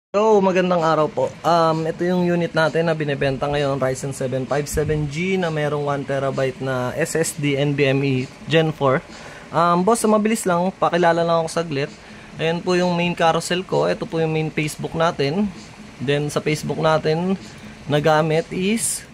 So, magandang araw po. Ito yung unit natin na binebenta ngayon, Ryzen 7 57G na merong 1TB na SSD NVMe Gen 4. Boss, mabilis lang, pakilala lang ako saglit. Ayan po yung main carousel ko. Ito po yung main Facebook natin. Then sa Facebook natin na gamit is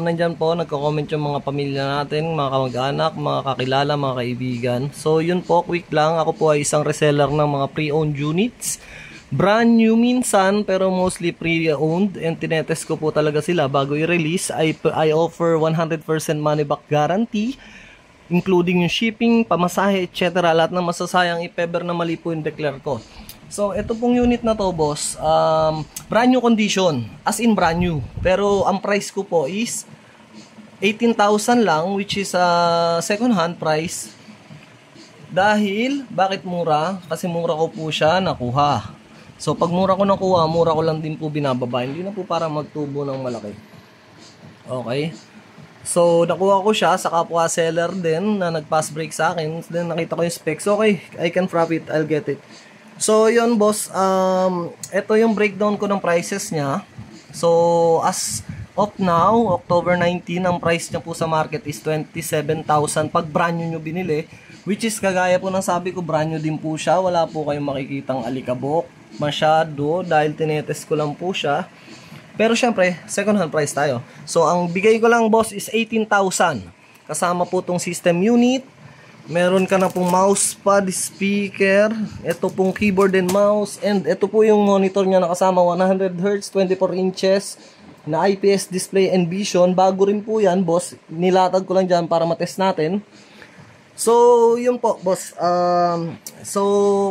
nandyan po, nagko-comment yung mga pamilya natin, mga kamag-anak, mga kakilala, mga kaibigan. So, yun po, quick lang. Ako po ay isang reseller ng mga pre-owned units. Brand new minsan, pero mostly pre-owned, and tinetest ko po talaga sila bago i-release. I offer 100% money back guarantee, including yung shipping, pamasahe, etc. Lahat ng masasayang if ever na mali po yung declare ko. So, ito pong unit na to, boss, brand new condition, as in brand new. Pero ang price ko po is 18,000 lang, which is second hand price. Dahil, bakit mura? Kasi mura ko po siya nakuha. So, pag mura ko nakuha, mura ko lang din po binababa. Hindi na po para magtubo ng malaki. Okay. So, nakuha ko siya sa kapwa seller din na nag-pass break sa akin. Then, nakita ko yung specs. Okay, I can profit. I'll get it. So, yun boss. Ito yung breakdown ko ng prices niya. So, as of now, October 19, ang price niya po sa market is 27,000 pag brand new nyo binili. Which is, kagaya po ng sabi ko, brand new din po siya. Wala po kayong makikitang alikabok masyado dahil tinetest ko lang po siya. Pero syempre, second hand price tayo. So, ang bigay ko lang boss is 18,000. Kasama po tong system unit. Meron ka na pong mousepad, speaker. Ito pong keyboard and mouse. And ito po yung monitor niya na kasama 100Hz, 24 inches na IPS display and vision. Bago rin po yan boss. Nilatag ko lang dyan para matest natin. So, yun po, boss. So,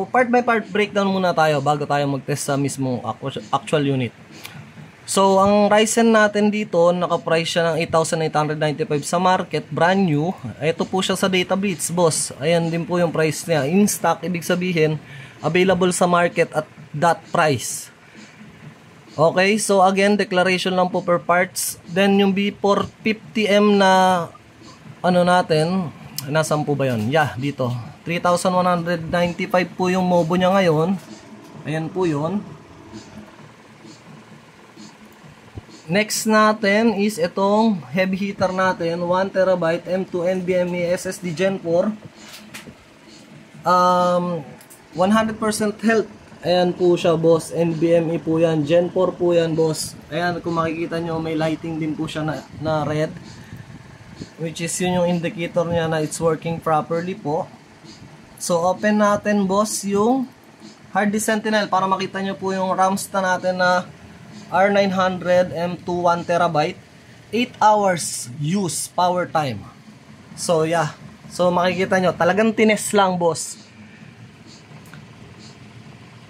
part by part breakdown muna tayo bago tayo mag-test sa mismong actual unit. So, ang Ryzen natin dito, naka-price siya ng 8,895 sa market, brand new. Ito po siya sa Databricks, boss. Ayan din po yung price niya. In stock, ibig sabihin, available sa market at that price. Okay, so again, declaration lang po per parts. Then, yung B450M na, natin, nasaan po ba yun? Yeah, dito. 3,195 po yung MOBO niya ngayon. Ayan po yun. Next natin is itong heavy hitter natin. 1TB M2 NVMe SSD Gen 4. 100% health. Ayan po siya, boss. NVMe po yan. Gen 4 po yan, boss. Ayan, kung makikita nyo, may lighting din po siya na red. Which is yun yung indicator niya na it's working properly po. So, open natin, boss, yung hard disk Sentinel para makita nyo po yung RAM natin na R900 M2 1TB. 8 hours use power time. So, yeah. So, makikita nyo, talagang tines lang, boss.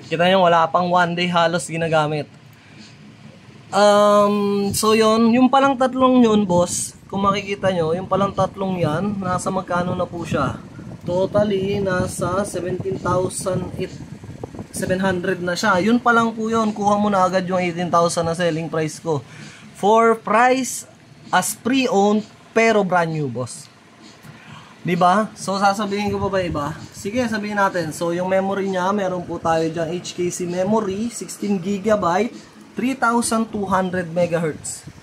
Kita nyo, wala pang 1 day halos ginagamit. So, yun. Yung palang tatlong yun, boss. Kung makikita nyo, yung palang tatlong yan, nasa magkano na po siya? Totally, nasa 17,700 na siya. Yun pa lang po yun. Kuha mo na agad yung 18,000 na selling price ko. For price as pre-owned, pero brand new, boss. Diba? So, sasabihin ko pa ba iba? Sige, sabihin natin. So, yung memory niya, meron po tayo dyan HKC memory, 16GB, 3,200 MHz.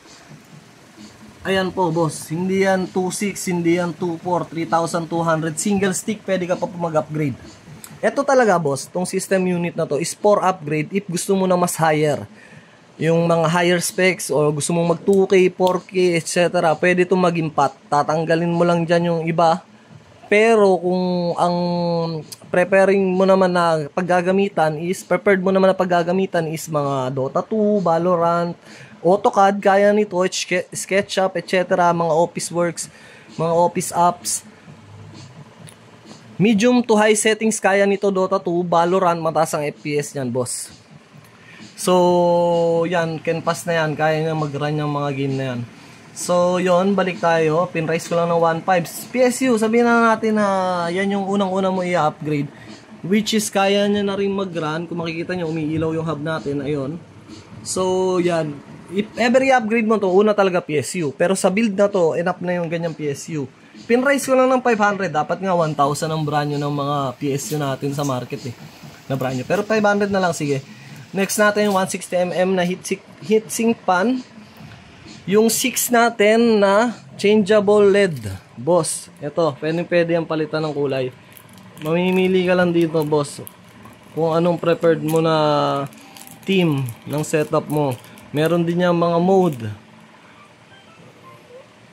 Ayan po, boss. Hindi yan 2.6, hindi yan 2.4, 3,200. Single stick, pwede ka pa mag-upgrade. Ito talaga, boss. Itong system unit na to is for upgrade if gusto mo na mas higher. Yung mga higher specs o gusto mong mag 2K, 4K, etc. Pwede itong mag-impact. Tatanggalin mo lang dyan yung iba. Pero kung ang preparing mo naman na paggagamitan is, prepared mo naman na paggagamitan is mga Dota 2, Valorant, AutoCAD, kaya nito, SketchUp, etc. Mga Office Works, mga Office apps. Medium to high settings, kaya nito Dota 2, Valorant, mataas ang FPS niyan, boss. So, yan, canvas na yan, kaya niya mag-run yung mga game na yan. So, yon, balik tayo. Pinrise ko lang ng 1.5. PSU, sabihin na natin na yan yung unang-una mo i-upgrade. Which is, kaya niya na rin mag-run. Kung makikita nyo, umiilaw yung hub natin. Ayun. So, yan. If ever i-upgrade mo to, una talaga PSU. Pero sa build na to, enough na yung ganyang PSU. Pinrise ko lang ng 500. Dapat nga 1,000 ang brand new ng mga PSU natin sa market eh. Na brand new. Pero 500 na lang, sige. Next natin yung 160mm na heatsink fan. Yung 6 natin na changeable LED. Boss, ito, pwede yung palitan ng kulay. Mamimili ka lang dito, boss, kung anong preferred mo na theme ng setup mo. Meron din yung mga mode.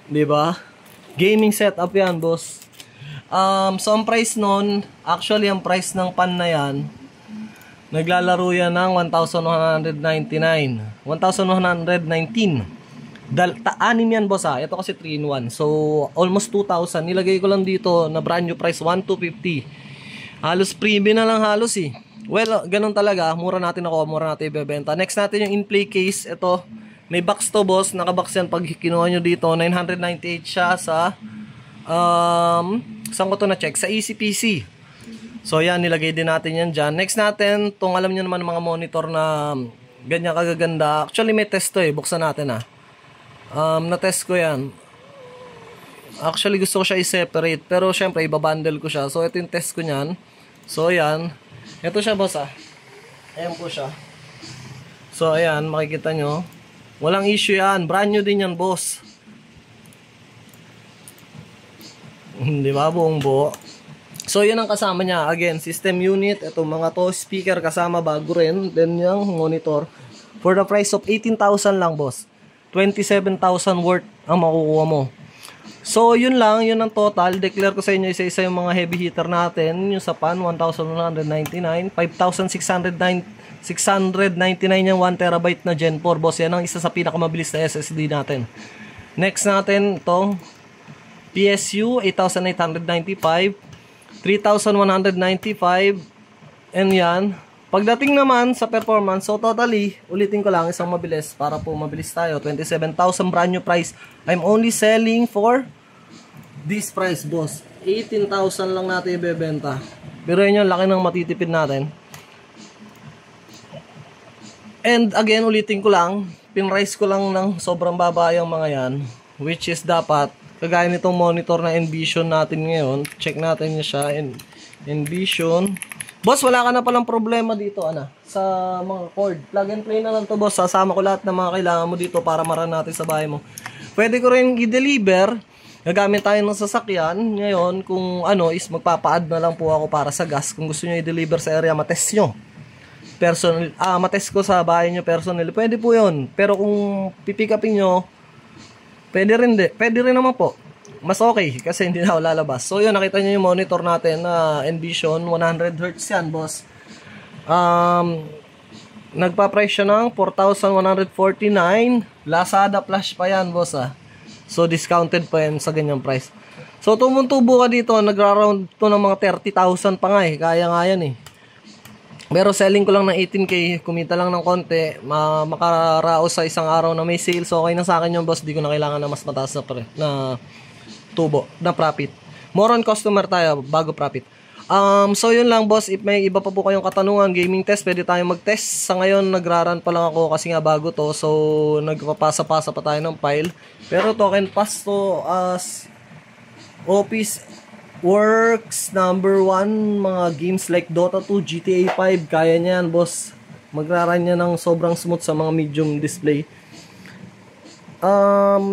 Diba? Gaming setup yan, boss. So ang price nun, actually ang price ng pan na yan, naglalaro yan ng 1,199. 1,119. Anim yan, boss, ha. Ito kasi 3-in-1. So almost 2,000. Nilagay ko lang dito na brand new price 1,250. Halos freebie na lang halos eh. Well, ganun talaga. Mura natin ibebenta. Next natin yung in-play case. Ito, may box to, boss. Nakabox yan pag kinuha nyo dito. 998 siya sa saan ko to na-check? Sa ECPC. So yan, nilagay din natin yan dyan. Next natin, itong alam nyo naman mga monitor na ganyan kagaganda. Actually may test to eh. Buksan natin ah. Na-test ko yan. Actually gusto ko siya i-separate. Pero syempre ibabundle ko siya. So ito yung test ko nyan. So yan. Ito siya, boss ah. Ayan po siya. So ayan, makikita nyo. Walang issue yan. Brand new din yan, boss. Di ba? Buong buo. So yun ang kasama niya. Again, system unit. Ito mga to speaker kasama bago rin. Then yung monitor. For the price of 18,000 lang, boss. 27,000 worth ang makukuha mo. So yun lang, yun ang total. Declare ko sa inyo isa-isa yung mga heavy hitter natin. Yung sa pan, 1,199. 5,699 yung 1TB na Gen 4, boss. Yan ang isa sa pinakamabilis na SSD natin. Next natin, ito PSU, 8,895. 3,195. And yan. Pagdating naman sa performance, so totally, ulitin ko lang isang mabilis para po mabilis tayo. 27,000 brand new price. I'm only selling for this price, boss. 18,000 lang natin ibebenta. Pero yun yung laki ng matitipid natin. And again, ulitin ko lang, pinrice ko lang ng sobrang baba yung mga yan. Which is dapat, kagaya nitong monitor na Envision natin ngayon. Check natin niya siya. Envision. Boss, wala ka na palang problema dito, sa mga cord. Plug and play na lang to, boss. Sasama ko lahat ng mga kailangan mo dito para maran natin sa bahay mo. Pwede ko rin i-deliver. Gagamit tayo ng sasakyan. Ngayon, kung is magpapa-add na lang po ako para sa gas. Kung gusto nyo i-deliver sa area, matest nyo. Matest ko sa bahay nyo personally. Pwede po yun. Pero kung pipick upin nyo, pwede rin naman po. Mas okay kasi hindi na ako lalabas. So yun, nakita nyo yung monitor natin na Envision 100Hz yan, boss. Nagpa-price siya ng 4,149. Lazada flash pa yan, boss ah. So discounted pa yan sa ganyang price. So tumutubo ka dito, nagra-round to ng mga 30,000 pa nga eh. Kaya nga yan eh. Pero selling ko lang ng 18K, kumita lang ng konti, makaraos sa isang araw na may sale. So okay na sa akin yung boss, di ko na kailangan na mas mataas na tubo, na profit. More on customer tayo, bago profit. So yun lang, boss. If may iba pa po kayong katanungan, gaming test, pwede tayong mag-test. Sa ngayon, nag-run pa lang ako kasi nga bago to. So nagpapasa-pasa pa tayo ng file. Pero token pass to as Office Works number 1, mga games like Dota 2, GTA 5, kaya niyan, boss. Magra-run niya ng sobrang smooth sa mga medium display.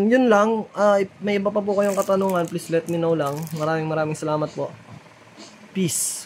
Yun lang. If may iba pa po kayong katanungan, please let me know lang. Maraming salamat po. Peace.